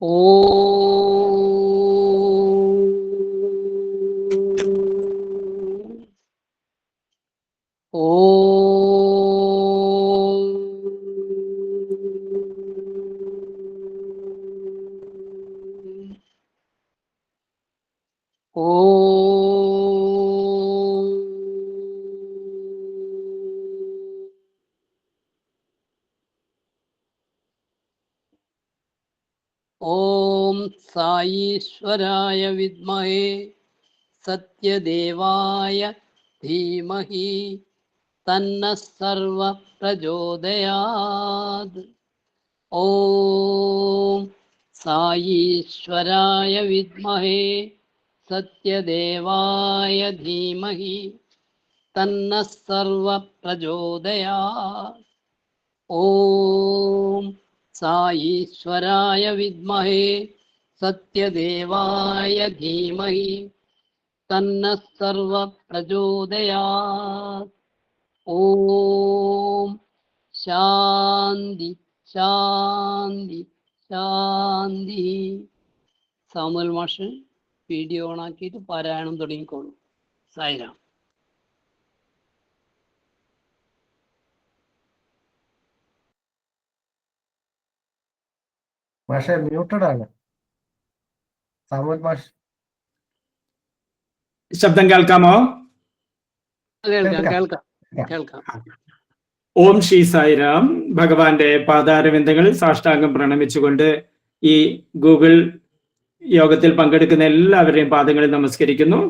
ഓ ഓ ഓ ഓം സായീശ്വരായ വിദ്മഹേ സത്യദേവായ ധീമഹി തന്നഃ സർവ പ്രചോദയാത്. ഓം സായീശ്വരായ വിദ്മഹേ സത്യദേവായ ധീമഹി തന്നഃ സർവ പ്രചോദയാത്. ഓം സായീശ്വരായ വിദ്മഹേ സത്യദേവായ ധീമഹി തന്നഃ സർവ പ്രചോദയാത്. ഓം ശാന്തി ശാന്തി ശാന്തി. സാമുവൽ മാഷ് വീഡിയോ ഓണാക്കിയിട്ട് പാരായണം തുടങ്ങിക്കോളൂ. സായിരാം. മാഷെ മ്യൂട്ടഡ് ആണ്. സാമുവൽ മാഷ് ശബ്ദം കേൾക്കാമോ? കേൾക്കാം. ഓം ശ്രീ സായിരാം. ഭഗവാന്റെ പാതാരവിന്ദങ്ങളിൽ സാഷ്ടാംഗം പ്രണമിച്ചുകൊണ്ട് ഈ ഗൂഗിൾ യോഗത്തിൽ പങ്കെടുക്കുന്ന എല്ലാവരെയും പാദങ്ങളിൽ നമസ്കരിക്കുന്നു.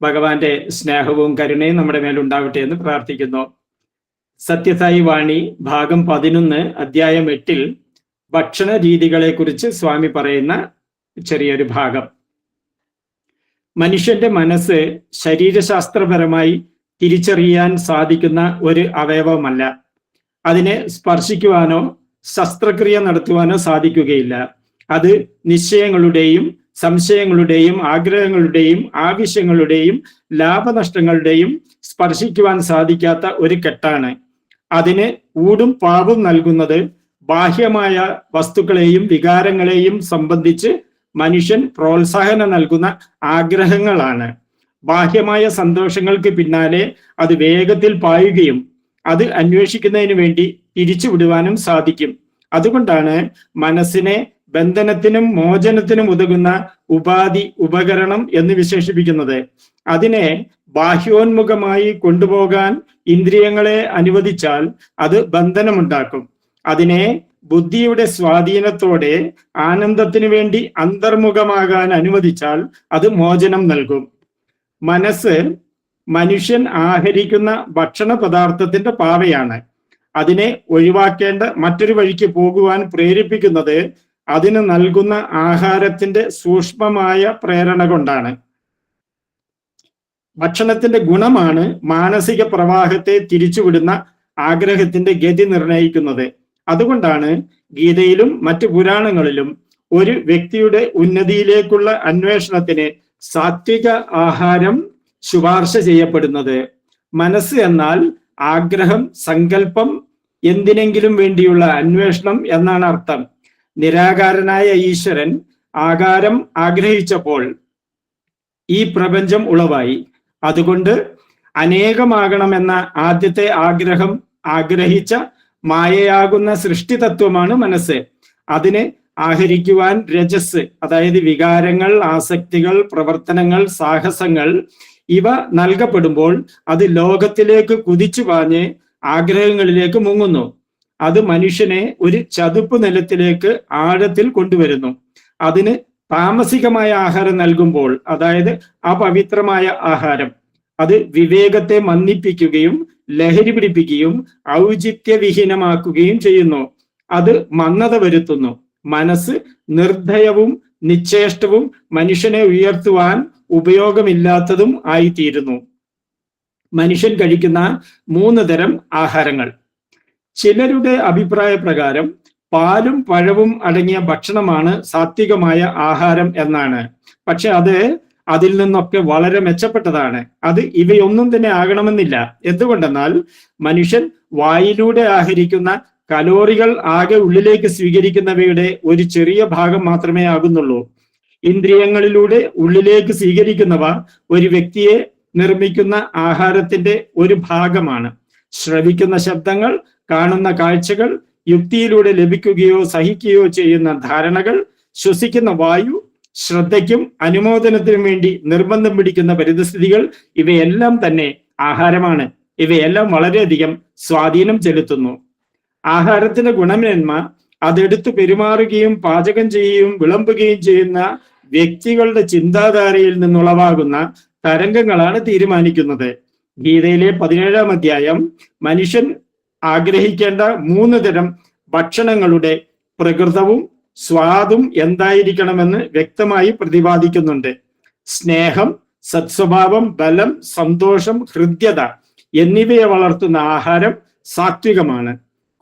ഭഗവാന്റെ സ്നേഹവും കരുണയും നമ്മുടെ മേലുണ്ടാവട്ടെ എന്ന് പ്രാർത്ഥിക്കുന്നു. സത്യസായി വാണി ഭാഗം 11 അധ്യായം 8 ഭക്ഷണ രീതികളെ കുറിച്ച് സ്വാമി പറയുന്ന ചെറിയൊരു ഭാഗം. മനുഷ്യന്റെ മനസ്സ് ശരീരശാസ്ത്രപരമായി തിരിച്ചറിയാൻ സാധിക്കുന്ന ഒരു അവയവമല്ല. അതിനെ സ്പർശിക്കുവാനോ ശസ്ത്രക്രിയ നടത്തുവാനോ സാധിക്കുകയില്ല. അത് നിശ്ചയങ്ങളുടെയും സംശയങ്ങളുടെയും ആഗ്രഹങ്ങളുടെയും ആവശ്യങ്ങളുടെയും ലാഭനഷ്ടങ്ങളുടെയും സ്പർശിക്കുവാൻ സാധിക്കാത്ത ഒരു കെട്ടാണ്. അതിന് ഊടും പാവും നൽകുന്നത് ബാഹ്യമായ വസ്തുക്കളെയും വികാരങ്ങളെയും സംബന്ധിച്ച് മനുഷ്യൻ പ്രോത്സാഹനം നൽകുന്ന ആഗ്രഹങ്ങളാണ്. ബാഹ്യമായ സന്തോഷങ്ങൾക്ക് പിന്നാലെ അത് വേഗത്തിൽ പായുകയും അത് അന്വേഷിക്കുന്നതിന് വേണ്ടി തിരിച്ചുവിടുവാനും സാധിക്കും. അതുകൊണ്ടാണ് മനസ്സിനെ ബന്ധനത്തിനും മോചനത്തിനും ഉതകുന്ന ഉപാധി ഉപകരണം എന്ന് വിശേഷിപ്പിക്കുന്നത്. അതിനെ ബാഹ്യോന്മുഖമായി കൊണ്ടുപോകാൻ ഇന്ദ്രിയങ്ങളെ അനുവദിച്ചാൽ അത് ബന്ധനമുണ്ടാക്കും. അതിനെ ബുദ്ധിയുടെ സ്വാധീനത്തോടെ ആനന്ദത്തിനു വേണ്ടി അന്തർമുഖമാകാൻ അനുവദിച്ചാൽ അത് മോചനം നൽകും. മനസ്സ് മനുഷ്യൻ ആഹരിക്കുന്ന ഭക്ഷണ പദാർത്ഥത്തിന്റെ പാവയാണ്. അതിനെ ഒഴിവാക്കേണ്ട മറ്റൊരു വഴിക്ക് പോകുവാൻ പ്രേരിപ്പിക്കുന്നത് അതിന് നൽകുന്ന ആഹാരത്തിന്റെ സൂക്ഷ്മമായ പ്രേരണ കൊണ്ടാണ്. ഭക്ഷണത്തിന്റെ ഗുണമാണ് മാനസിക പ്രവാഹത്തെ തിരിച്ചുവിടുന്ന ആഗ്രഹത്തിന്റെ ഗതി നിർണയിക്കുന്നത്. അതുകൊണ്ടാണ് ഗീതയിലും മറ്റു പുരാണങ്ങളിലും ഒരു വ്യക്തിയുടെ ഉന്നതിയിലേക്കുള്ള അന്വേഷണത്തിന് സാത്വിക ആഹാരം ശുപാർശ ചെയ്യപ്പെടുന്നത്. മനസ്സ് എന്നാൽ ആഗ്രഹം, സങ്കല്പം, എന്തിനെങ്കിലും വേണ്ടിയുള്ള അന്വേഷണം എന്നാണ് അർത്ഥം. നിരാകാരനായ ഈശ്വരൻ ആകാരം ആഗ്രഹിച്ചപ്പോൾ ഈ പ്രപഞ്ചം ഉളവായി. അതുകൊണ്ട് അനേകമാകണമെന്ന ആദ്യത്തെ ആഗ്രഹം ആഗ്രഹിച്ച മായയാകുന്ന സൃഷ്ടിതത്വമാണ് മനസ്സ്. അതിന് ആഹരിക്കുവാൻ രജസ്, അതായത് വികാരങ്ങൾ, ആസക്തികൾ, പ്രവർത്തനങ്ങൾ, സാഹസങ്ങൾ ഇവ നൽകപ്പെടുമ്പോൾ അത് ലോകത്തിലേക്ക് കുതിച്ചു പാഞ്ഞ് ആഗ്രഹങ്ങളിലേക്ക് മുങ്ങുന്നു. അത് മനുഷ്യനെ ഒരു ചതുപ്പ് നിലത്തിലേക്ക് ആഴത്തിൽ കൊണ്ടുവരുന്നു. അതിന് താമസികമായ ആഹാരം നൽകുമ്പോൾ, അതായത് അപവിത്രമായ ആഹാരം, അത് വിവേകത്തെ മന്ദിപ്പിക്കുകയും ലഹരി പിടിപ്പിക്കുകയും ഔചിത്യവിഹീനമാക്കുകയും ചെയ്യുന്നു. അത് മന്ദത വരുത്തുന്നു. മനസ്സ് നിർദ്ധയവും നിശ്ചേഷ്ടവും മനുഷ്യനെ ഉയർത്തുവാൻ ഉപയോഗമില്ലാത്തതും ആയിത്തീരുന്നു. മനുഷ്യൻ കഴിക്കുന്ന 3 തരം ആഹാരങ്ങൾ. ചിലരുടെ അഭിപ്രായ പ്രകാരം പാലും പഴവും അടങ്ങിയ ഭക്ഷണമാണ് സാത്വികമായ ആഹാരം എന്നാണ്. പക്ഷെ അത് അതിൽ നിന്നൊക്കെ വളരെ മെച്ചപ്പെട്ടതാണ്. അത് ഇവയൊന്നും തന്നെ ആകണമെന്നില്ല. എന്തുകൊണ്ടെന്നാൽ മനുഷ്യൻ വായിലൂടെ ആഹരിക്കുന്ന കലോറികൾ ആകെ ഉള്ളിലേക്ക് സ്വീകരിക്കുന്നവയുടെ ഒരു ചെറിയ ഭാഗം മാത്രമേ ആകുന്നുള്ളൂ. ഇന്ദ്രിയങ്ങളിലൂടെ ഉള്ളിലേക്ക് സ്വീകരിക്കുന്നവ ഒരു വ്യക്തിയെ നിർമ്മിക്കുന്ന ആഹാരത്തിന്റെ ഒരു ഭാഗമാണ്. ശ്രവിക്കുന്ന ശബ്ദങ്ങൾ, കാണുന്ന കാഴ്ചകൾ, യുക്തിയിലൂടെ ലഭിക്കുകയോ സഹിക്കുകയോ ചെയ്യുന്ന ധാരണകൾ, ശ്വസിക്കുന്ന വായു, ശ്രദ്ധയ്ക്കും അനുമോദനത്തിനും വേണ്ടി നിർബന്ധം പിടിക്കുന്ന പരിതസ്ഥിതികൾ, ഇവയെല്ലാം തന്നെ ആഹാരമാണ്. ഇവയെല്ലാം വളരെയധികം സ്വാധീനം ചെലുത്തുന്നു. ആഹാരത്തിന്റെ ഗുണമേന്മ അതെടുത്ത് പെരുമാറുകയും പാചകം ചെയ്യുകയും വിളമ്പുകയും ചെയ്യുന്ന വ്യക്തികളുടെ ചിന്താധാരയിൽ നിന്നുളവാകുന്ന തരംഗങ്ങളാണ് തീരുമാനിക്കുന്നത്. ഗീതയിലെ 17-ാം അധ്യായം മനുഷ്യൻ ആഗ്രഹിക്കേണ്ട 3 തരം ഭക്ഷണങ്ങളുടെ പ്രകൃതവും സ്വാദും എന്തായിരിക്കണമെന്ന് വ്യക്തമായി പ്രതിപാദിക്കുന്നുണ്ട്. സ്നേഹം, സത്സ്വഭാവം, ബലം, സന്തോഷം, ഹൃദ്യത എന്നിവയെ വളർത്തുന്ന ആഹാരം സാത്വികമാണ്.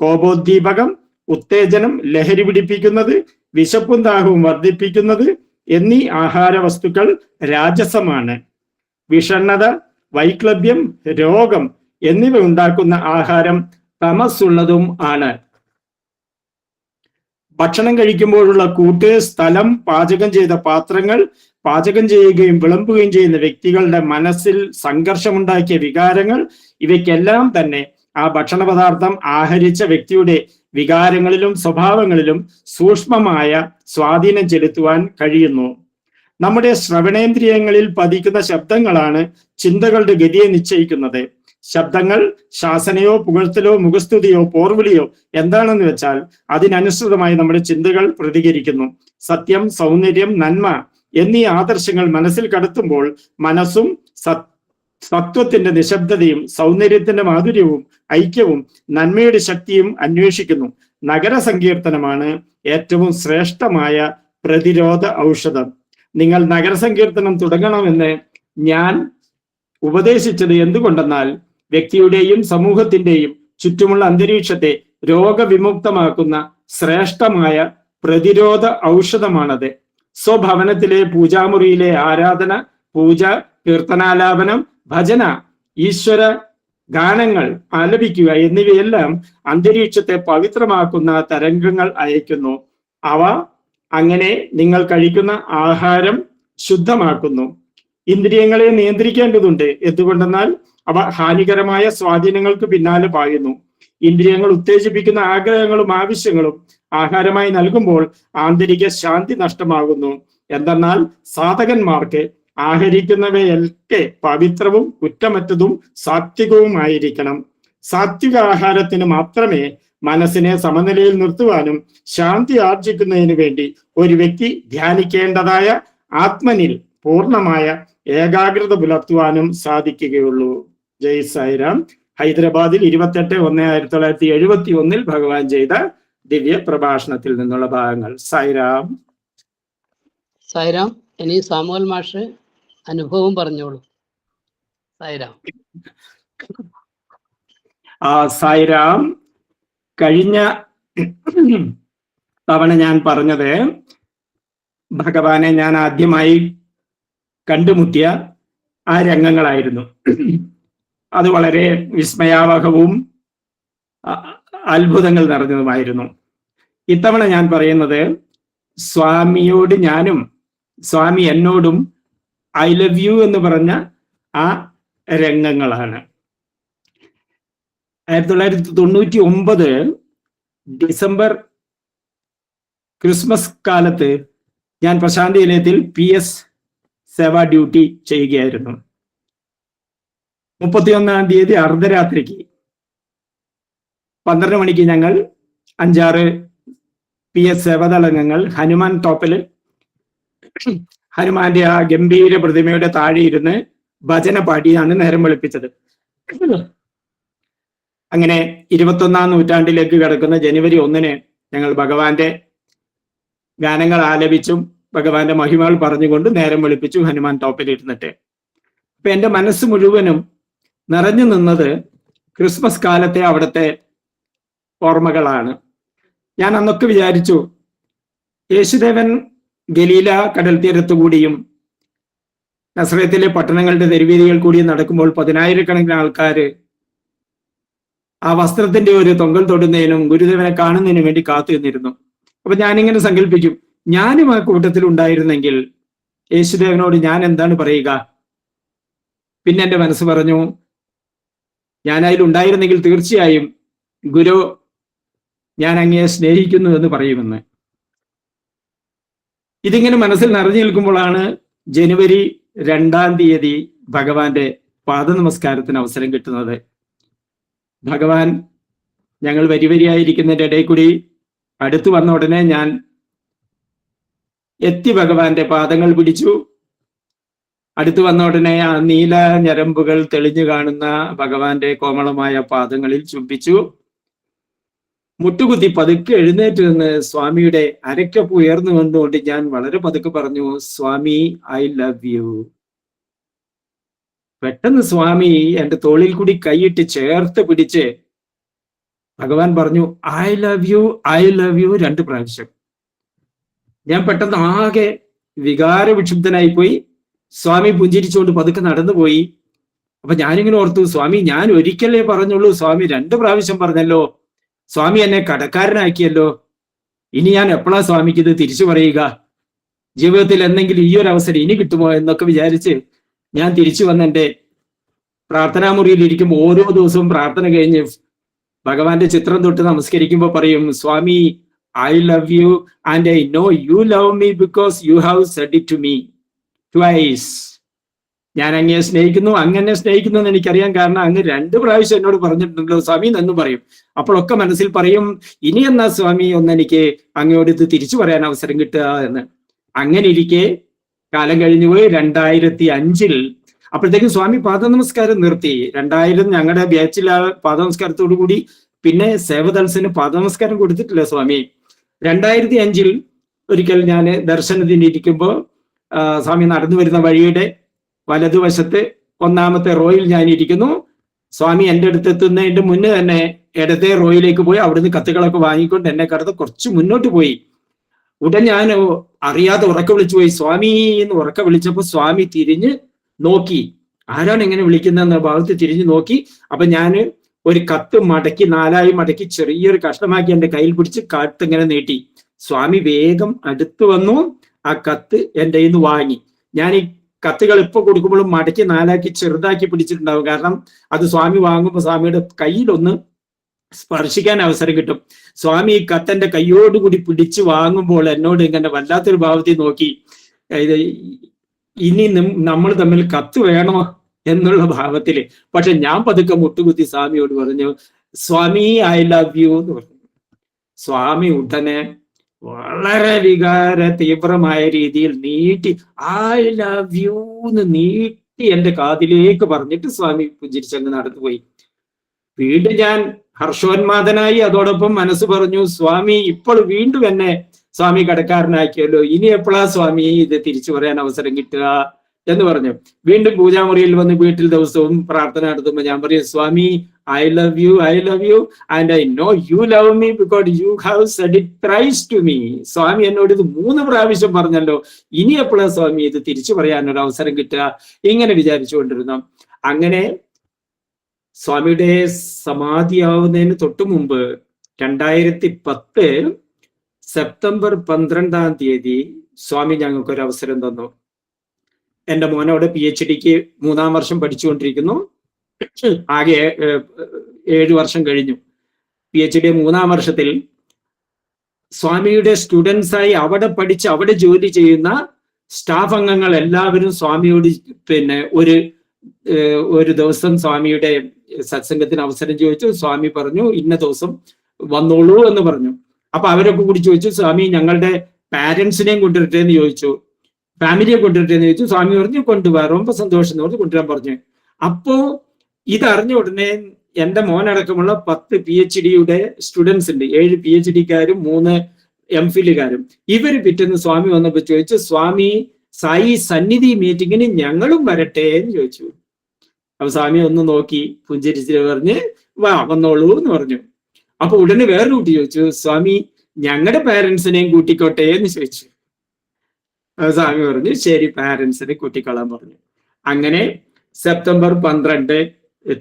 കോപോദ്ദീപകം, ഉത്തേജനം, ലഹരി പിടിപ്പിക്കുന്നത്, വിശപ്പും ദാഹവും വർദ്ധിപ്പിക്കുന്നത് എന്നീ ആഹാര വസ്തുക്കൾ രാജസമാണ്. വിഷണ്ണത, വൈക്ലഭ്യം, രോഗം എന്നിവ ഉണ്ടാക്കുന്ന ആഹാരം തമസ്സുള്ളതും ആണ്. ഭക്ഷണം കഴിക്കുമ്പോഴുള്ള കൂട്ട്, സ്ഥലം, പാചകം ചെയ്ത പാത്രങ്ങൾ, പാചകം ചെയ്യുകയും വിളമ്പുകയും ചെയ്യുന്ന വ്യക്തികളുടെ മനസ്സിൽ സംഘർഷമുണ്ടാക്കിയ വികാരങ്ങൾ, ഇവയ്ക്കെല്ലാം തന്നെ ആ ഭക്ഷണ പദാർത്ഥം ആഹരിച്ച വ്യക്തിയുടെ വികാരങ്ങളിലും സ്വഭാവങ്ങളിലും സൂക്ഷ്മമായ സ്വാധീനം ചെലുത്തുവാൻ കഴിയുന്നു. നമ്മുടെ ശ്രവണേന്ദ്രിയങ്ങളിൽ പതിക്കുന്ന ശബ്ദങ്ങളാണ് ചിന്തകളുടെ ഗതിയെ നിശ്ചയിക്കുന്നത്. ശബ്ദങ്ങൾ ശാസനയോ പുകഴ്ത്തലോ മുഖസ്തുതിയോ പോർവിളിയോ എന്താണെന്ന് വെച്ചാൽ അതിനനുസൃതമായി നമ്മുടെ ചിന്തകൾ പ്രതികരിക്കുന്നു. സത്യം, സൗന്ദര്യം, നന്മ എന്നീ ആദർശങ്ങൾ മനസ്സിൽ കടത്തുമ്പോൾ മനസ്സും സത്വത്തിന്റെ നിശബ്ദതയും സൗന്ദര്യത്തിന്റെ മാധുര്യവും ഐക്യവും നന്മയുടെ ശക്തിയും അന്വേഷിക്കുന്നു. നഗര സങ്കീർത്തനമാണ് ഏറ്റവും ശ്രേഷ്ഠമായ പ്രതിരോധ ഔഷധം. നിങ്ങൾ നഗരസങ്കീർത്തനം തുടങ്ങണമെന്ന് ഞാൻ ഉപദേശിച്ചത് എന്തുകൊണ്ടെന്നാൽ വ്യക്തിയുടെയും സമൂഹത്തിന്റെയും ചുറ്റുമുള്ള അന്തരീക്ഷത്തെ രോഗവിമുക്തമാക്കുന്ന ശ്രേഷ്ഠമായ പ്രതിരോധ ഔഷധമാണത്. സ്വഭവനത്തിലെ പൂജാമുറിയിലെ ആരാധന, പൂജ, കീർത്തനാലാപനം, ഭജന, ഈശ്വര ഗാനങ്ങൾ ആലപിക്കുക എന്നിവയെല്ലാം അന്തരീക്ഷത്തെ പവിത്രമാക്കുന്ന തരംഗങ്ങൾ അയക്കുന്നു. അവ അങ്ങനെ നിങ്ങൾ കഴിക്കുന്ന ആഹാരം ശുദ്ധമാക്കുന്നു. ഇന്ദ്രിയങ്ങളെ നിയന്ത്രിക്കേണ്ടതുണ്ട്. എന്തുകൊണ്ടെന്നാൽ അവ ഹാനികരമായ സ്വാധീനങ്ങൾക്ക് പിന്നാലെ പായുന്നു. ഇന്ദ്രിയങ്ങൾ ഉത്തേജിപ്പിക്കുന്ന ആഗ്രഹങ്ങളും ആവശ്യങ്ങളും ആഹാരമായി നൽകുമ്പോൾ ആന്തരിക ശാന്തി നഷ്ടമാകുന്നു. എന്തെന്നാൽ സാധകന്മാർക്ക് ആഹരിക്കുന്നവയൊക്കെ പവിത്രവും കുറ്റമറ്റതും സാത്വികവുമായിരിക്കണം. സാത്വിക ആഹാരത്തിന് മാത്രമേ മനസ്സിനെ സമനിലയിൽ നിർത്തുവാനും ശാന്തി ആർജിക്കുന്നതിന് വേണ്ടി ഒരു വ്യക്തി ധ്യാനിക്കേണ്ടതായ ആത്മനിൽ പൂർണ്ണമായ ഏകാഗ്രത പുലർത്തുവാനും സാധിക്കുകയുള്ളൂ. ജയ് സായിരാം. ഹൈദരാബാദിൽ 28/1/1971 ഭഗവാൻ ചെയ്ത ദിവ്യ പ്രഭാഷണത്തിൽ നിന്നുള്ള ഭാഗങ്ങൾ. സായിരാം. സായിരാം. ഇനി സാമുവൽ മാഷ് അനുഭവം പറഞ്ഞോളൂ. സായിരാം. സായിരാം. കഴിഞ്ഞ തവണ ഞാൻ പറഞ്ഞത് ഭഗവാനെ ഞാൻ ആദ്യമായി കണ്ടുമുട്ടിയ ആ രംഗങ്ങളായിരുന്നു. അത് വളരെ വിസ്മയാവഹവും അത്ഭുതങ്ങൾ നിറഞ്ഞതുമായിരുന്നു. ഇത്തവണ ഞാൻ പറയുന്നത് സ്വാമിയോട് ഞാനും സ്വാമി എന്നോടും ഐ ലവ് യു എന്ന് പറഞ്ഞ ആ രംഗങ്ങളാണ്. 1999 ഡിസംബർ ക്രിസ്മസ് കാലത്ത് ഞാൻ പ്രശാന്തി നിലയത്തിൽ PS സേവാ ഡ്യൂട്ടി ചെയ്യുകയായിരുന്നു. 31-ാം തീയതി അർദ്ധരാത്രിക്ക് 12 മണിക്ക് ഞങ്ങൾ 5-6 PS സേവാദളംഗങ്ങൾ ഹനുമാൻ ടോപ്പില് ഹനുമാന്റെ ആ ഗംഭീര പ്രതിമയുടെ താഴെ ഇരുന്ന് ഭജന പാടിയാണ് നേരം വെളുപ്പിച്ചത്. അങ്ങനെ 21-ാം നൂറ്റാണ്ടിലേക്ക് കടക്കുന്ന ജനുവരി 1-ന് ഞങ്ങൾ ഭഗവാന്റെ ഗാനങ്ങൾ ആലപിച്ചും ഭഗവാന്റെ മഹിമകൾ പറഞ്ഞുകൊണ്ട് നേരം വെളുപ്പിച്ചു ഹനുമാൻ ടോപ്പിൽ ഇരുന്നിട്ട്. അപ്പൊ എൻ്റെ മനസ്സ് മുഴുവനും നിറഞ്ഞു നിന്നത് ക്രിസ്മസ് കാലത്തെ അവിടുത്തെ ഓർമ്മകളാണ്. ഞാൻ അന്നൊക്കെ വിചാരിച്ചു യേശുദേവൻ ഗലീല കടൽ തീരത്തുകൂടിയും നസ്രത്തിലെ പട്ടണങ്ങളുടെ തെരുവീതികൾ കൂടിയും നടക്കുമ്പോൾ 10,000 കണക്കിന് ആൾക്കാര് ആ വസ്ത്രത്തിന്റെ ഒരു തൊങ്കൽ തൊടുന്നതിനും ഗുരുദേവനെ കാണുന്നതിനും വേണ്ടി കാത്തു നിന്നിരുന്നു. അപ്പൊ ഞാനിങ്ങനെ സങ്കല്പിക്കും, ഞാനും ആ കൂട്ടത്തിൽ ഉണ്ടായിരുന്നെങ്കിൽ യേശുദേവനോട് ഞാൻ എന്താണ് പറയുക? പിന്നെ എന്റെ മനസ്സ് പറഞ്ഞു, ഞാൻ അതിലുണ്ടായിരുന്നെങ്കിൽ തീർച്ചയായും ഗുരു, ഞാൻ അങ്ങയെ സ്നേഹിക്കുന്നു എന്ന് പറയുമെന്ന്. ഇതിങ്ങനെ മനസ്സിൽ നിറഞ്ഞു നിൽക്കുമ്പോഴാണ് ജനുവരി 2-ാം തീയതി ഭഗവാന്റെ പാദനമസ്കാരത്തിന് അവസരം കിട്ടുന്നത്. ഭഗവാൻ ഞങ്ങൾ വരിവരിയായിരിക്കുന്നതിന്റെ ഇടയിൽ കൂടി അടുത്തു വന്ന ഉടനെ ഞാൻ എത്തി ഭഗവാന്റെ പാദങ്ങൾ പിടിച്ചു. അടുത്തു വന്ന ഉടനെ ആ നീല ഞരമ്പുകൾ തെളിഞ്ഞു കാണുന്ന ഭഗവാന്റെ കോമളമായ പാദങ്ങളിൽ ചുംബിച്ചു. മുട്ടുകുത്തി പതുക്കെ എഴുന്നേറ്റ് നിന്ന് സ്വാമിയുടെ അരക്കപ്പ് ഉയർന്നു വന്നുകൊണ്ട് ഞാൻ വളരെ പതുക്കെ പറഞ്ഞു, സ്വാമി, ഐ ലവ് യു. പെട്ടെന്ന് സ്വാമി എന്റെ തോളിൽ കൂടി കൈയിട്ട് ചേർത്ത് പിടിച്ച് ഭഗവാൻ പറഞ്ഞു, I love you, I love U 2 പ്രാവശ്യം. ഞാൻ പെട്ടെന്ന് ആകെ വികാരവിക്ഷുബ്ധനായി പോയി. സ്വാമി പുഞ്ചിരിച്ചുകൊണ്ട് പതുക്കെ നടന്നുപോയി. അപ്പൊ ഞാനിങ്ങനെ ഓർത്തു, സ്വാമി, ഞാൻ ഒരിക്കലേ പറഞ്ഞുള്ളൂ, സ്വാമി 2 പ്രാവശ്യം പറഞ്ഞല്ലോ. സ്വാമി എന്നെ കടക്കാരനാക്കിയല്ലോ. ഇനി ഞാൻ എപ്പോഴാ സ്വാമിക്ക് ഇത് തിരിച്ചു പറയുക? ജീവിതത്തിൽ എന്തെങ്കിലും ഈ ഒരു അവസരം ഇനി കിട്ടുമോ എന്നൊക്കെ വിചാരിച്ച് ഞാൻ തിരിച്ചു വന്ന് എൻ്റെ പ്രാർത്ഥനാമുറിയിൽ ഇരിക്കുമ്പോൾ ഓരോ ദിവസവും പ്രാർത്ഥന കഴിഞ്ഞ് ഭഗവാന്റെ ചിത്രം തൊട്ട് നമസ്കരിക്കുമ്പോൾ പറയും, സ്വാമി, I love you and I know you love me because you have said it to me twice. ഞാൻ അങ്ങയെ സ്നേഹിക്കുന്നു, അങ്ങനെ സ്നേഹിക്കുന്നു എന്ന് എനിക്കറിയാം, കാരണം അങ്ങ് 2 പ്രാവശ്യം എന്നോട് പറഞ്ഞിട്ടുണ്ടല്ലോ സ്വാമി എന്ന് പറയും. അപ്പോഴൊക്കെ മനസ്സിൽ പറയും, ഇനി എന്നാ സ്വാമി എനിക്ക് അങ്ങയോട് ഇത് തിരിച്ചു പറയാൻ അവസരം കിട്ടുക എന്ന്. അങ്ങനെ ഇരിക്കെ കാലം കഴിഞ്ഞു പോയി. 2005 അപ്പോഴത്തേക്കും സ്വാമി പാദനമസ്കാരം നിർത്തി. 2000 ഞങ്ങളുടെ ബാച്ചിലെ പാദനമസ്കാരത്തോടു കൂടി പിന്നെ സേവദൾസിന് പാദനമസ്കാരം കൊടുത്തിട്ടില്ല സ്വാമി. 2005 ഒരിക്കൽ ഞാൻ ദർശനത്തിന് ഇരിക്കുമ്പോൾ സ്വാമി നടന്നു വരുന്ന വഴിയുടെ വലതുവശത്ത് 1ാമത്തെ റോയിൽ ഞാൻ ഇരിക്കുന്നു. സ്വാമി എൻ്റെ അടുത്ത് എത്തുന്നതിന്റെ മുന്നേ തന്നെ ഇടത്തെ റോയിലേക്ക് പോയി അവിടുന്ന് കത്തുകളൊക്കെ വാങ്ങിക്കൊണ്ട് എന്നെ കടന്ന് കുറച്ച് മുന്നോട്ട് പോയി. ഉടൻ ഞാൻ അറിയാതെ ഉറക്കെ വിളിച്ചു പോയി, സ്വാമി എന്ന് ഉറക്കെ വിളിച്ചപ്പോൾ സ്വാമി തിരിഞ്ഞ് നോക്കി. ആരാണ് എങ്ങനെ വിളിക്കുന്നതെന്ന ഭാഗത്ത് തിരിഞ്ഞു നോക്കി. അപ്പൊ ഞാൻ ഒരു കത്ത് മടക്കി 4ആയി മടക്കി ചെറിയൊരു കഷ്ണമാക്കി എൻ്റെ കയ്യിൽ പിടിച്ച് കത്ത് ഇങ്ങനെ നീട്ടി. സ്വാമി വേഗം അടുത്ത് വന്നു, ആ കത്ത് എൻ്റെ കയ്യിൽ നിന്ന് വാങ്ങി. ഞാൻ ഈ കത്തുകൾ ഇപ്പൊ കൊടുക്കുമ്പോഴും മടക്കി 4ആക്കി ചെറുതാക്കി പിടിച്ചിട്ടുണ്ടാവും, കാരണം അത് സ്വാമി വാങ്ങുമ്പോൾ സ്വാമിയുടെ കയ്യിലൊന്ന് സ്പർശിക്കാൻ അവസരം കിട്ടും. സ്വാമി ഈ കത്തന്റെ കയ്യോടുകൂടി പിടിച്ചു വാങ്ങുമ്പോൾ എന്നോട് ഇങ്ങനെ വല്ലാത്തൊരു ഭാവത്തിൽ നോക്കി, ഇനി നമ്മൾ തമ്മിൽ കത്ത് വേണോ എന്നുള്ള ഭാവത്തില്. പക്ഷെ ഞാൻ പതുക്കെ മുട്ടുകുത്തി സ്വാമിയോട് പറഞ്ഞു, സ്വാമി, ഐ ലവ് യു എന്ന് പറഞ്ഞു. സ്വാമി ഉടനെ വളരെ വികാര തീവ്രമായ രീതിയിൽ നീട്ടി ഐ ലവ് യു എന്ന് നീട്ടി എന്റെ കാതിലേക്ക് പറഞ്ഞിട്ട് സ്വാമി പുഞ്ചിരിച്ചങ്ങ് നടന്നുപോയി. വീണ്ടും ഞാൻ ഹർഷോന്മാദനായി. അതോടൊപ്പം മനസ്സ് പറഞ്ഞു, സ്വാമി ഇപ്പോൾ വീണ്ടും എന്നെ സ്വാമി കടക്കാരനാക്കിയല്ലോ, ഇനി എപ്പോഴാ സ്വാമി ഇത് തിരിച്ചു പറയാൻ അവസരം കിട്ടുക എന്ന് പറഞ്ഞു. വീണ്ടും പൂജാമുറിയിൽ വന്ന് വീട്ടിൽ ദിവസവും പ്രാർത്ഥന നടത്തുമ്പോൾ ഞാൻ പറയും, സ്വാമി, I love you, I love you and I know you love me because you have said it thrice to me. സ്വാമി എന്നോട് ഇത് 3 പ്രാവശ്യം പറഞ്ഞല്ലോ, ഇനി എപ്പോഴാ സ്വാമി ഇത് തിരിച്ചു പറയാനൊരു അവസരം കിട്ടുക? ഇങ്ങനെ വിചാരിച്ചുകൊണ്ടിരുന്നു. അങ്ങനെ സ്വാമിയുടെ സമാധിയാവുന്നതിന് തൊട്ടു മുമ്പ് 2010 സെപ്റ്റംബർ 12-ാം തീയതി സ്വാമി ഞങ്ങൾക്കൊരു അവസരം തന്നു. എൻ്റെ മോനോട് PhDക്ക് 3-ാം വർഷം പഠിച്ചുകൊണ്ടിരിക്കുന്നു. ആകെ 7 വർഷം കഴിഞ്ഞു. PhD 3-ാം വർഷത്തിൽ സ്വാമിയുടെ സ്റ്റുഡൻസായി അവിടെ പഠിച്ച് അവിടെ ജോലി ചെയ്യുന്ന സ്റ്റാഫ് അംഗങ്ങൾ എല്ലാവരും സ്വാമിയോട് ഒരു ദിവസം സ്വാമിയുടെ സത്സംഗത്തിന് അവസരം ചോദിച്ചു. സ്വാമി പറഞ്ഞു, ഇന്ന ദിവസം വന്നോളൂ എന്ന് പറഞ്ഞു. അപ്പൊ അവരൊക്കെ കൂടി ചോദിച്ചു, സ്വാമി ഞങ്ങളുടെ പാരന്റ്സിനെയും കൊണ്ടുവരട്ടെ എന്ന് ചോദിച്ചു, ഫാമിലിയെ കൊണ്ടുവരട്ടെ എന്ന് ചോദിച്ചു. സ്വാമി പറഞ്ഞു, കൊണ്ടുപോകാൻ ரொம்ப സന്തോഷം എന്ന് പറഞ്ഞു കൊണ്ടുവരാൻ പറഞ്ഞു. അപ്പോ ഇതറിഞ്ഞ ഉടനെ എൻ്റെ മോനടക്കമുള്ള 10 PhDയുടെ സ്റ്റുഡൻസ് ഉണ്ട്. 7 PhDക്കാരും 3 MPhilകാരും. ഇവര് പിറ്റേന്ന് സ്വാമി വന്നപ്പോ ചോദിച്ചു, സ്വാമി സായി സന്നിധി മീറ്റിങ്ങിന് ഞങ്ങളും വരട്ടെ എന്ന് ചോദിച്ചു. അപ്പൊ സ്വാമി ഒന്ന് നോക്കി പുഞ്ചിരിച്ച് പറഞ്ഞ് വന്നോളൂ എന്ന് പറഞ്ഞു. അപ്പൊ ഉടനെ വേറൊരു കുട്ടി ചോദിച്ചു, സ്വാമി ഞങ്ങളുടെ പാരന്റ്സിനെയും കൂട്ടിക്കോട്ടെ എന്ന് ചോദിച്ചു. സ്വാമി പറഞ്ഞു, ശരി പാരന്റ്സിനെ കൂട്ടിക്കൊള്ളാൻ പറഞ്ഞു. അങ്ങനെ സെപ്റ്റംബർ 12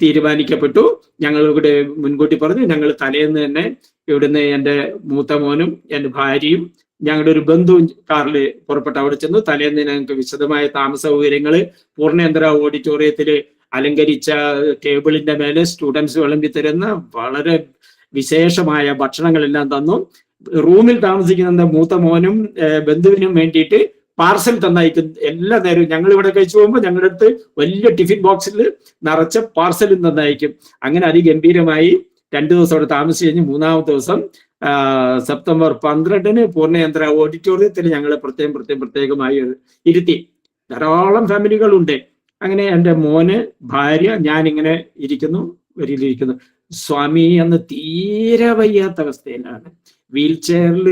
തീരുമാനിക്കപ്പെട്ടു. ഞങ്ങളിവിടെ മുൻകൂട്ടി പറഞ്ഞു, ഞങ്ങൾ തലേന്ന് തന്നെ ഇവിടുന്ന് എൻ്റെ മൂത്ത മോനും എൻ്റെ ഭാര്യയും ഞങ്ങളുടെ ഒരു ബന്ധുവും കാറിൽ പുറപ്പെട്ട് അവിടെ ചെന്നു. തലേന്ന് ഞങ്ങൾക്ക് വിശദമായ താമസ സൗകര്യങ്ങൾ പൂർണ്ണേന്ദ്ര ഓഡിറ്റോറിയത്തിൽ അലങ്കരിച്ച ടേബിളിന്റെ മേലെ സ്റ്റുഡൻസ് വിളമ്പി തരുന്ന വളരെ വിശേഷമായ ഭക്ഷണങ്ങളെല്ലാം തന്നു. റൂമിൽ താമസിക്കുന്ന മൂത്ത മോനും ബന്ധുവിനും വേണ്ടിയിട്ട് പാർസൽ തന്നയക്കും. എല്ലാ നേരവും ഞങ്ങൾ ഇവിടെ കഴിച്ചു പോകുമ്പോൾ ഞങ്ങളുടെ അടുത്ത് വലിയ ടിഫിൻ ബോക്സിൽ നിറച്ച പാർസലും തന്നയക്കും. അങ്ങനെ അതിഗംഭീരമായി 2 ദിവസം അവിടെ താമസിച്ച് കഴിഞ്ഞ് 3-ാമത്തെ ദിവസം സെപ്റ്റംബർ 12-ന് പൂർണ്ണയന്ത്ര ഓഡിറ്റോറിയത്തിൽ ഞങ്ങളെ പ്രത്യേകമായി ഇരുത്തി. ധാരാളം ഫാമിലികളുണ്ട്. അങ്ങനെ എൻ്റെ മോന്, ഭാര്യ, ഞാനിങ്ങനെ വരിയിലിരിക്കുന്നു. സ്വാമി അന്ന് തീരെ വയ്യാത്ത അവസ്ഥയിലാണ്. വീൽ ചെയറിൽ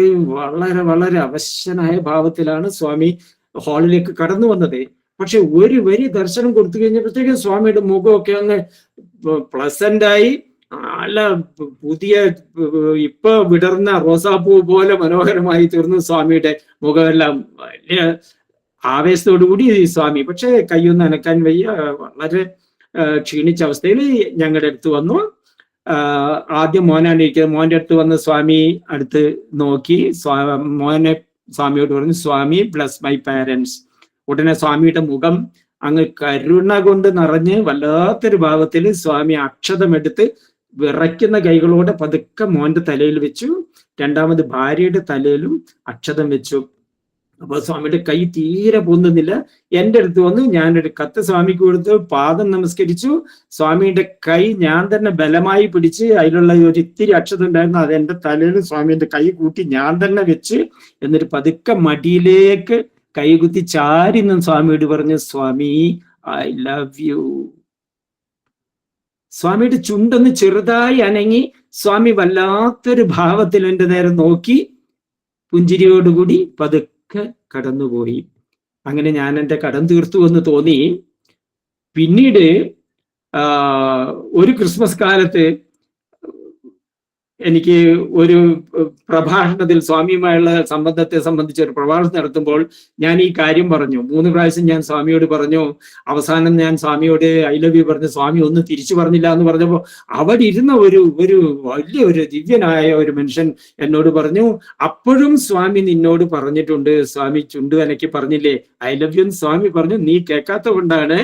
വളരെ അവശനായ ഭാവത്തിലാണ് സ്വാമി ഹാളിലേക്ക് കടന്നു വന്നത്. പക്ഷെ ഒരു വരി ദർശനം കൊടുത്തു കഴിഞ്ഞപ്പോഴത്തേക്കും സ്വാമിയുടെ മുഖമൊക്കെ അങ്ങ് പ്ലസന്റായി, നല്ല പുതിയ ഇപ്പൊ വിടർന്ന റോസാപ്പൂ പോലെ മനോഹരമായി തീർന്നു സ്വാമിയുടെ മുഖമെല്ലാം. വലിയ ആവേശത്തോടു കൂടി സ്വാമി, പക്ഷെ കൈയൊന്നും അനക്കാൻ വയ്യ, വളരെ ക്ഷീണിച്ച അവസ്ഥയിൽ ഞങ്ങളുടെ അടുത്ത് വന്നു. ആദ്യം മോനാണ് ഇരിക്കുന്നത്. മോന്റെ അടുത്ത് വന്ന് സ്വാമി അടുത്ത് നോക്കി മോനെ സ്വാമിയോട് പറഞ്ഞു, സ്വാമി ബ്ലസ് മൈ പാരൻസ്. ഉടനെ സ്വാമിയുടെ മുഖം അങ്ങ് കരുണ കൊണ്ട് നിറഞ്ഞ് വല്ലാത്തൊരു ഭാവത്തിൽ സ്വാമി അക്ഷതമെടുത്ത് വിറയ്ക്കുന്ന കൈകളോടെ പതുക്കെ മോന്റെ തലയിൽ വെച്ചു. രണ്ടാമത് ഭാര്യയുടെ തലയിലും അക്ഷതം വെച്ചു. അപ്പൊ സ്വാമിയുടെ കൈ തീരെ പൊന്നുന്നില്ല. എൻ്റെ അടുത്ത് വന്ന് ഞാനൊരു കത്ത് സ്വാമിക്ക് കൊടുത്ത് പാദം നമസ്കരിച്ചു. സ്വാമിയുടെ കൈ ഞാൻ തന്നെ ബലമായി പിടിച്ച് അതിലുള്ള ഒരു ഇത്തിരി അക്ഷതം ഉണ്ടായിരുന്നു, അത് എൻ്റെ തലയിൽ സ്വാമിയുടെ കൈ കൂട്ടി ഞാൻ തന്നെ വെച്ച് എന്നിട്ട് പതുക്കെ മടിയിലേക്ക് കൈകുത്തി ചാരി നിന്ന് സ്വാമിയോട് പറഞ്ഞു, സ്വാമി ഐ ലവ് യു. സ്വാമിയുടെ ചുണ്ടൊന്ന് ചെറുതായി അനങ്ങി. സ്വാമി വല്ലാത്തൊരു ഭാവത്തിൽ എൻ്റെ നേരെ നോക്കി പുഞ്ചിരിയോടുകൂടി പതുക്കെ കടന്നുപോയി. അങ്ങനെ ഞാൻ എൻ്റെ കടം തീർത്തു എന്ന് തോന്നി. പിന്നീട് ഒരു ക്രിസ്മസ് കാലത്ത് എനിക്ക് ഒരു പ്രഭാഷണത്തിൽ സ്വാമിയുമായുള്ള സംബന്ധത്തെ സംബന്ധിച്ച് ഒരു പ്രഭാഷണം നടത്തുമ്പോൾ ഞാൻ ഈ കാര്യം പറഞ്ഞു. 3 പ്രാവശ്യം ഞാൻ സ്വാമിയോട് പറഞ്ഞു. അവസാനം ഞാൻ സ്വാമിയോട് ഐ ലവ് യു പറഞ്ഞു. സ്വാമി ഒന്നും തിരിച്ചു പറഞ്ഞില്ല എന്ന് പറഞ്ഞപ്പോൾ അവിടെ ഇരുന്ന ഒരു വലിയൊരു ദിവ്യനായ ഒരു മനുഷ്യൻ എന്നോട് പറഞ്ഞു, അപ്പോഴും സ്വാമി നിന്നോട് പറഞ്ഞിട്ടുണ്ട്. സ്വാമി ചുണ്ടു അനക്കി പറഞ്ഞില്ലേ ഐ ലവ് യു എന്ന് സ്വാമി പറഞ്ഞു. നീ കേൾക്കാത്ത കൊണ്ടാണ്.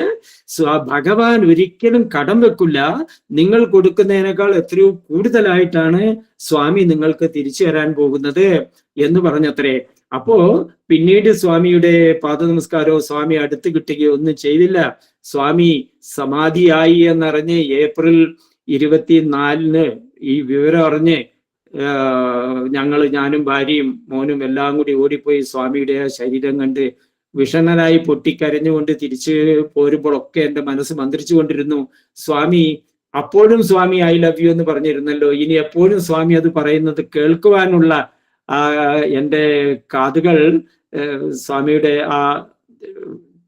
ഭഗവാൻ ഒരിക്കലും കടം വെക്കില്ല. നിങ്ങൾ കൊടുക്കുന്നതിനേക്കാൾ എത്രയോ കൂടുതലായിട്ടാണ് സ്വാമി നിങ്ങൾക്ക് തിരിച്ചു തരാൻ പോകുന്നത് എന്ന് പറഞ്ഞത്രേ. അപ്പോ പിന്നീട് സ്വാമിയുടെ പാദ നമസ്കാരമോ സ്വാമി അടുത്ത് കിട്ടുകയോ ഒന്നും ചെയ്തില്ല. സ്വാമി സമാധിയായി എന്നറിഞ്ഞ് ഏപ്രിൽ 24-ന് ഈ വിവരം അറിഞ്ഞ് ഞാനും ഭാര്യയും മോനും എല്ലാം കൂടി ഓടിപ്പോയി സ്വാമിയുടെ ശരീരം കണ്ട് വിഷണ്ണനായി പൊട്ടിക്കരഞ്ഞുകൊണ്ട് തിരിച്ച് പോരുമ്പോഴൊക്കെ എൻ്റെ മനസ്സ് മന്ത്രിച്ചു കൊണ്ടിരുന്നു. സ്വാമി അപ്പോഴും സ്വാമി ഐ ലവ് യു എന്ന് പറഞ്ഞിരുന്നല്ലോ, ഇനി എപ്പോഴും സ്വാമി അത് പറയുന്നത് കേൾക്കുവാനുള്ള എൻ്റെ കാതുകൾ സ്വാമിയുടെ ആ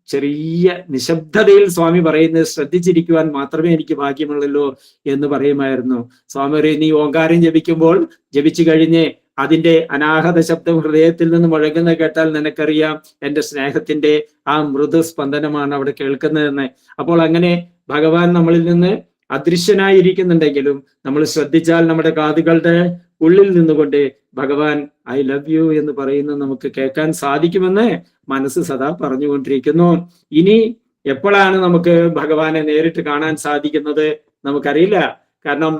ചെറിയ നിശബ്ദതയിൽ സ്വാമി പറയുന്നത് ശ്രദ്ധിച്ചിരിക്കുവാൻ മാത്രമേ എനിക്ക് ഭാഗ്യമുള്ളല്ലോ എന്ന് പറയുമായിരുന്നു. സ്വാമി പറയും, നീ ഓങ്കാരം ജപിക്കുമ്പോൾ ജപിച്ചു കഴിഞ്ഞ് അതിന്റെ അനാഹത ശബ്ദം ഹൃദയത്തിൽ നിന്ന് മുഴങ്ങുന്ന കേട്ടാൽ നിനക്കറിയാം എൻ്റെ സ്നേഹത്തിന്റെ ആ മൃദു സ്പന്ദനമാണ് അവിടെ കേൾക്കുന്നതെന്ന്. അപ്പോൾ അങ്ങനെ ഭഗവാൻ നമ്മളിൽ നിന്ന് അദൃശ്യനായിരിക്കുന്നുണ്ടെങ്കിലും നമ്മൾ ശ്രദ്ധിച്ചാൽ നമ്മുടെ കാതുകളുടെ ഉള്ളിൽ നിന്നുകൊണ്ട് ഭഗവാൻ ഐ ലവ് യു എന്ന് പറയുന്നത് നമുക്ക് കേൾക്കാൻ സാധിക്കുമെന്ന് മനസ്സ് സദാ പറഞ്ഞുകൊണ്ടിരിക്കുന്നു. ഇനി എപ്പോഴാണ് നമുക്ക് ഭഗവാനെ നേരിട്ട് കാണാൻ സാധിക്കുന്നത് നമുക്കറിയില്ല. കാരണം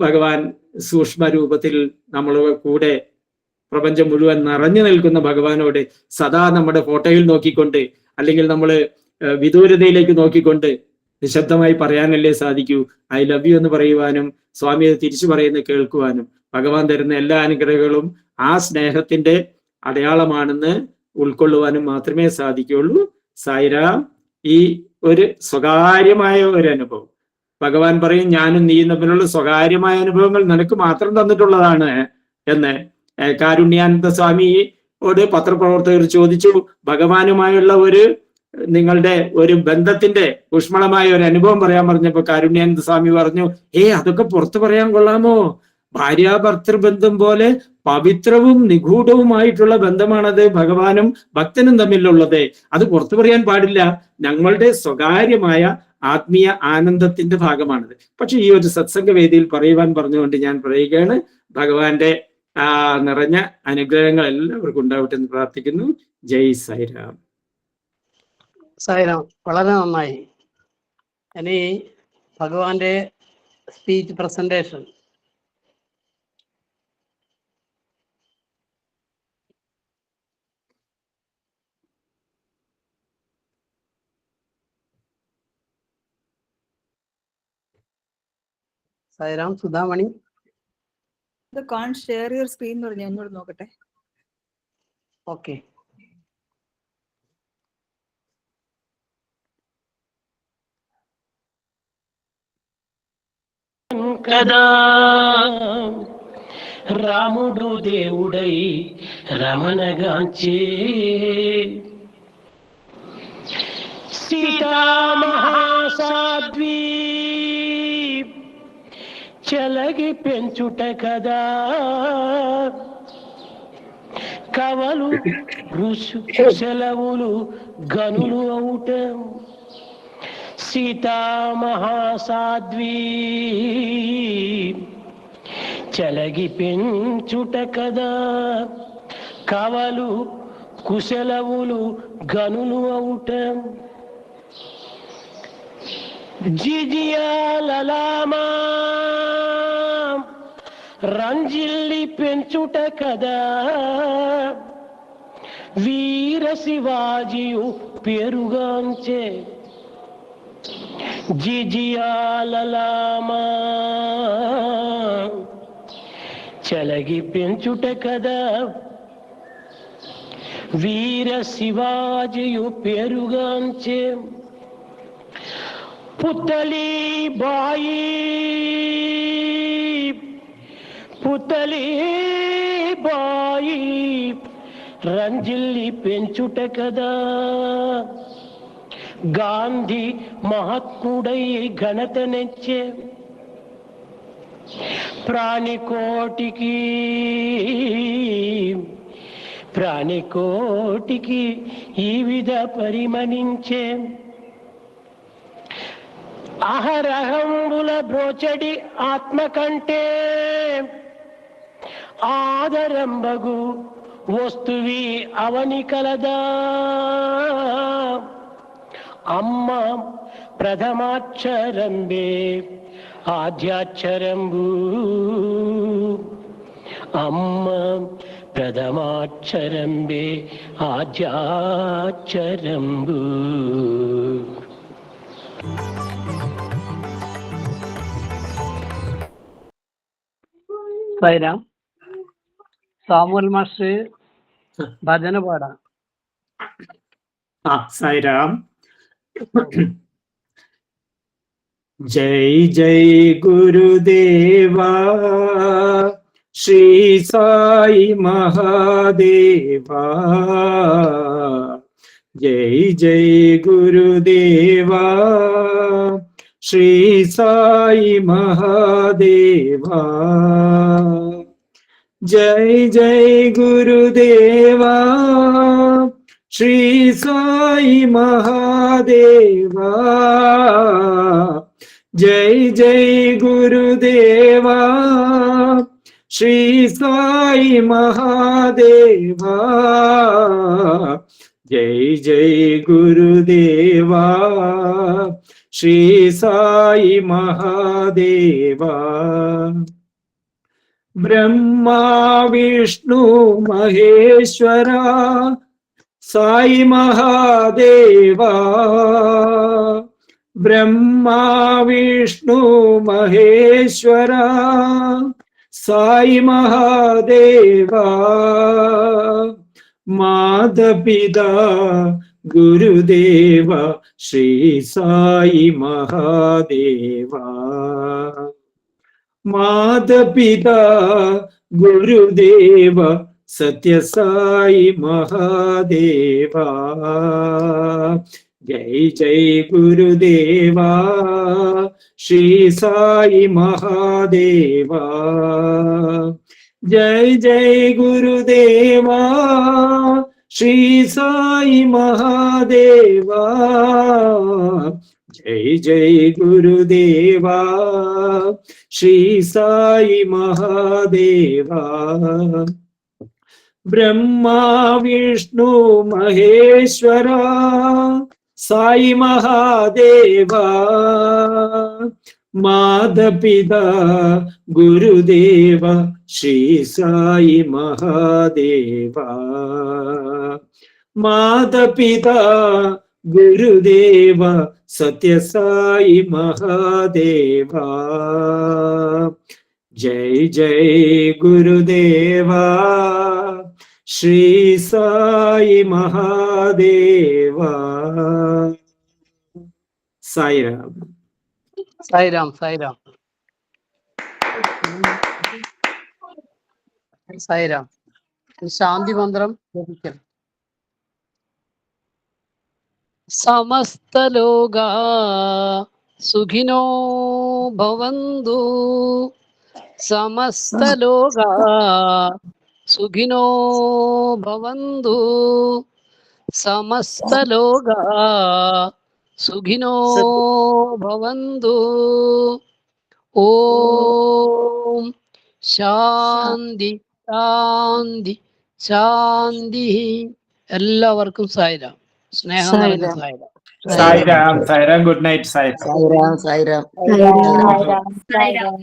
ഭഗവാൻ സൂക്ഷ്മ രൂപത്തിൽ നമ്മൾ കൂടെ പ്രപഞ്ചം മുഴുവൻ നിറഞ്ഞു നിൽക്കുന്ന ഭഗവാനോട് സദാ നമ്മുടെ ഫോട്ടോയിൽ നോക്കിക്കൊണ്ട് അല്ലെങ്കിൽ നമ്മൾ വിദൂരതയിലേക്ക് നോക്കിക്കൊണ്ട് നിശബ്ദമായി പറയാനല്ലേ സാധിക്കൂ. ഐ ലവ് യു എന്ന് പറയുവാനും സ്വാമി അത് തിരിച്ചു പറയുന്നത് കേൾക്കുവാനും ഭഗവാൻ തരുന്ന എല്ലാ അനുഗ്രഹങ്ങളും ആ സ്നേഹത്തിന്റെ അടയാളമാണെന്ന് ഉൾക്കൊള്ളുവാനും മാത്രമേ സാധിക്കുകയുള്ളൂ. സായിരാം, ഈ ഒരു സ്വകാര്യമായ ഒരു അനുഭവം ഭഗവാൻ പറയും, ഞാനും നീയും തമ്മിലുള്ള സ്വകാര്യമായ അനുഭവങ്ങൾ നിനക്ക് മാത്രം തന്നിട്ടുള്ളതാണ് എന്ന്. കാരുണ്യാനന്ദ സ്വാമിയോട് പത്രപ്രവർത്തകർ ചോദിച്ചു, ഭഗവാനുമായുള്ള നിങ്ങളുടെ ഒരു ബന്ധത്തിന്റെ ഊഷ്മളമായ ഒരു അനുഭവം പറയാൻ പറഞ്ഞപ്പോ കാരുണ്യാനന്ദ സ്വാമി പറഞ്ഞു, അതൊക്കെ പുറത്തു പറയാൻ കൊള്ളാമോ? ഭാര്യാഭർത്തൃബന്ധം പോലെ പവിത്രവും നിഗൂഢവുമായിട്ടുള്ള ബന്ധമാണത് ഭഗവാനും ഭക്തനും തമ്മിലുള്ളത്. അത് പുറത്തു പറയാൻ പാടില്ല. ഞങ്ങളുടെ സ്വകാര്യമായ ആത്മീയ ആനന്ദത്തിന്റെ ഭാഗമാണിത്. പക്ഷെ ഈ ഒരു സത്സംഗ വേദിയിൽ പറയുവാൻ പറഞ്ഞുകൊണ്ട് ഞാൻ പറയുകയാണ്. ഭഗവാന്റെ നിറഞ്ഞ അനുഗ്രഹങ്ങൾ എല്ലാവർക്കും ഉണ്ടാവട്ടെ എന്ന് പ്രാർത്ഥിക്കുന്നു. ജയ് സായിരാം. സായിരാം, വളരെ നന്നായി. ഇനി ഭഗവാന്റെ speech presentation. Sai Ram, Sudhamani. can't share your screen എന്ന് പറഞ്ഞു, ഒന്നുകൂടെ നോക്കട്ടെ. ഓക്കെ. కదా రాముడు దేవుడై రమణగాంచే సీతా మహాసాధ్వి చెలగి పెంచుట కదా కవలు సెలవులు గనులు అవుట సీతా మహాసాధ్వి చెలగి పెంచుట కదా కవలు కుశలవులు గనులు అవుట జిజియాలలామా రంజిల్లి పెంచుట కదా వీర శివాజియు పేరుగాంచే జిజియాలలామా చెలగి పెంచుట కదా వీర శివాజియు పేరుగాంచే పుతలి బాయి రంజిల్లి పెంచుట కదా గాంధీ మహాత్ముడై ఘనత నెచ్చే ప్రాణికోటికి ఈ విధ పరిమణించే అహరహంబుల బ్రోచడి ఆత్మ కంటే ఆదరంబగు వస్తువి అవని కలదా అమ్మ ప్రథమాక్షరంబే ఆద్యాక్షరంబు అమ్మ ప్రథమాక్షరంబే ఆద్యాక్షరంబు. സായിരാം, സാമുവൽ മാസ്റ്റർ ഭജന പാടാം. സായിരാം. जय जय गुरुदेवा श्री साई महादेवा. जय जय गुरुदेवा श्री साई महादेवा. जय जय गुरुदेवा श्री साई महादेवा. जय जय गुरुदेवा श्री साई महादेवा. जय जय गुरुदेवा श्री साई महादेवा. ब्रह्मा विष्णु महेश्वरा साई महादेवा. ब्रह्मा विष्णु महेश्वरा साई महादेवा. माधपिता गुरुदेवा श्री साई महादेवा. माधपिता गुरुदेवा सत्य साई महादेवा. जय जय गुरुदेवा श्री साई महादेवा. जय जय गुरुदेवा श्री साई महादेवा. जय जय गुरुदेवा श्री साई महादेवा ब्रह्मा विष्णु महेश्वरा साई महादेवा माधपिता गुरुदेवा श्री साई महादेवा माधपिता गुरुदेवा सत्य साई महादेवा जय जय गुरुदेवा श्री साई महादेवा साई राम സായിരാം സായിരാം സായിരാം. ശാന്തി മന്ത്രം ജപിക്കൽ. സമസ്തലോകാ സുഖിനോ ഭവന്തു സമസ്തലോകാ സുഖിനോ ഭവന്തു സമസ്തലോകാ സുഖിനോ ഭവന്തു. ഓം ശാന്തി ശാന്തി ശാന്തി. എല്ലാവർക്കും സായിരാം. സ്നേഹം നിറഞ്ഞ Sai Ram. Sai Ram good night Sai Sai Ram Sai Ram Sai Ram, Sai Ram.